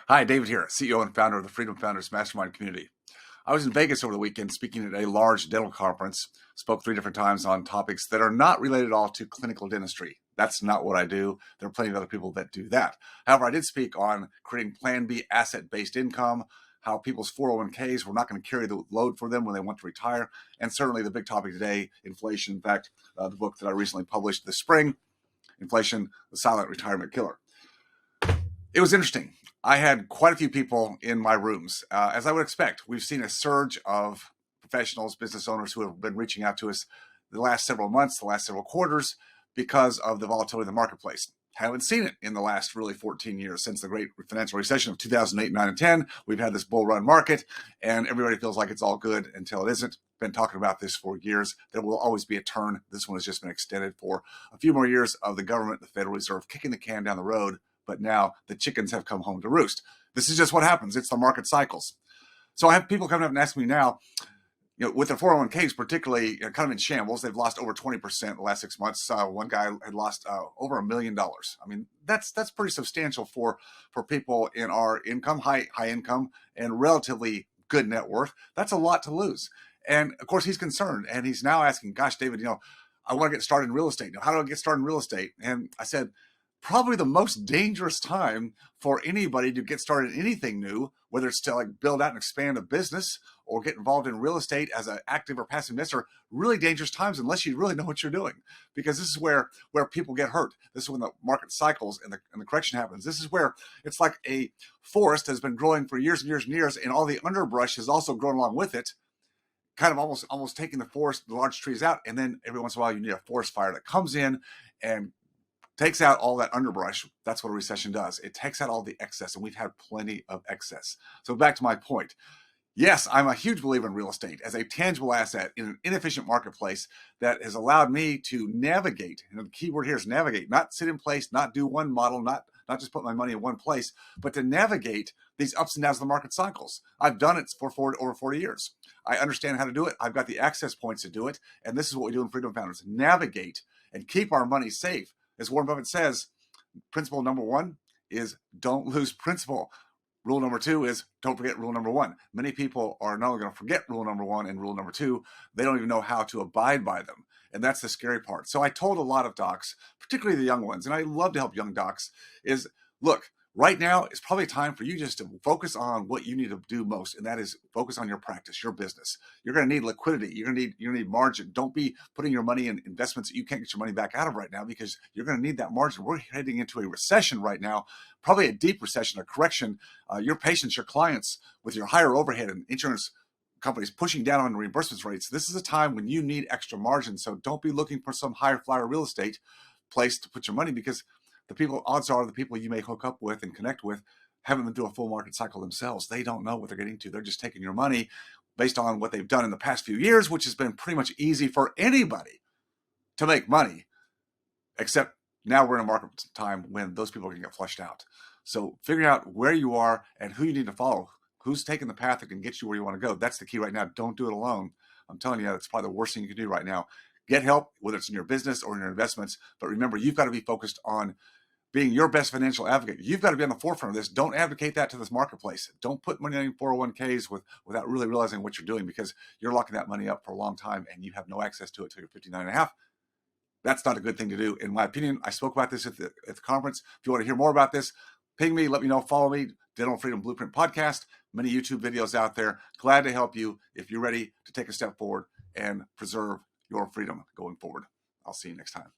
Hi, David here, CEO and founder of the Freedom Founders Mastermind community. I was in Vegas over the weekend speaking at a large dental conference, spoke 3 different times on topics that are not related at all to clinical dentistry. That's not what I do. There are plenty of other people that do that. However, I did speak on creating Plan B asset-based income, how people's 401ks were not going to carry the load for them when they want to retire, and certainly the big topic today, inflation. In fact, the book that I recently published this spring, Inflation, the Silent Retirement Killer. It was interesting. I had quite a few people in my rooms. As I would expect, we've seen a surge of professionals, business owners who have been reaching out to us the last several months, the last several quarters, because of the volatility of the marketplace. Haven't seen it in the last really 14 years since the great financial recession of 2008, 9, and 10. We've had this bull run market, and everybody feels like it's all good until it isn't. Been talking about this for years. There will always be a turn. This one has just been extended for a few more years of the government, the Federal Reserve, kicking the can down the road. But now the chickens have come home to roost. This is just what happens. It's the market cycles. So I have people coming up and asking me now, with their 401ks, particularly kind of in shambles, they've lost over 20% in the last 6 months. One guy had lost over $1 million. I mean, that's pretty substantial for people in our income, high income, and relatively good net worth. That's a lot to lose. And of course, he's concerned, and he's now asking, "Gosh, David, I want to get started in real estate. How do I get started in real estate?" And I said, probably the most dangerous time for anybody to get started in anything new, whether it's to build out and expand a business or get involved in real estate as an active or passive investor, really dangerous times unless you really know what you're doing, because this is where people get hurt. This is when the market cycles and the correction happens. This is where it's like a forest has been growing for years and years and years, and all the underbrush has also grown along with it, kind of almost taking the forest, the large trees out, and then every once in a while you need a forest fire that comes in and takes out all that underbrush. That's what a recession does. It takes out all the excess, and we've had plenty of excess. So back to my point. Yes, I'm a huge believer in real estate as a tangible asset in an inefficient marketplace that has allowed me to navigate. And the key word here is navigate, not sit in place, not do one model, not just put my money in one place, but to navigate these ups and downs of the market cycles. I've done it for over 40 years. I understand how to do it. I've got the access points to do it. And this is what we do in Freedom Founders: navigate and keep our money safe. As Warren Buffett says, principle number 1 is don't lose principal. Rule number 2 is don't forget rule number 1. Many people are not only going to forget rule number 1 and rule number 2, they don't even know how to abide by them. And that's the scary part. So I told a lot of docs, particularly the young ones, and I love to help young docs, is look, right now is probably time for you just to focus on what you need to do most, and that is focus on your practice, your business. You're going to need liquidity. You're going to need margin. Don't be putting your money in investments that you can't get your money back out of right now, because you're going to need that margin. We're heading into a recession right now, probably a deep recession, a correction. Your patients, your clients, with your higher overhead and insurance companies pushing down on reimbursement rates, this is a time when you need extra margin. So don't be looking for some higher flyer real estate place to put your money, because odds are the people you may hook up with and connect with haven't been through a full market cycle themselves. They don't know what they're getting to. They're just taking your money based on what they've done in the past few years, which has been pretty much easy for anybody to make money, except now we're in a market time when those people can get flushed out. So figuring out where you are and who you need to follow, who's taking the path that can get you where you want to go. That's the key right now. Don't do it alone. I'm telling you, that's probably the worst thing you can do right now. Get help, whether it's in your business or in your investments. But remember, you've got to be focused on being your best financial advocate. You've got to be on the forefront of this. Don't advocate that to this marketplace. Don't put money in 401ks without really realizing what you're doing, because you're locking that money up for a long time and you have no access to it till you're 59 and a half. That's not a good thing to do, in my opinion. I spoke about this at the conference. If you want to hear more about this, ping me, let me know, follow me, Dental Freedom Blueprint Podcast, many YouTube videos out there. Glad to help you if you're ready to take a step forward and preserve your freedom going forward. I'll see you next time.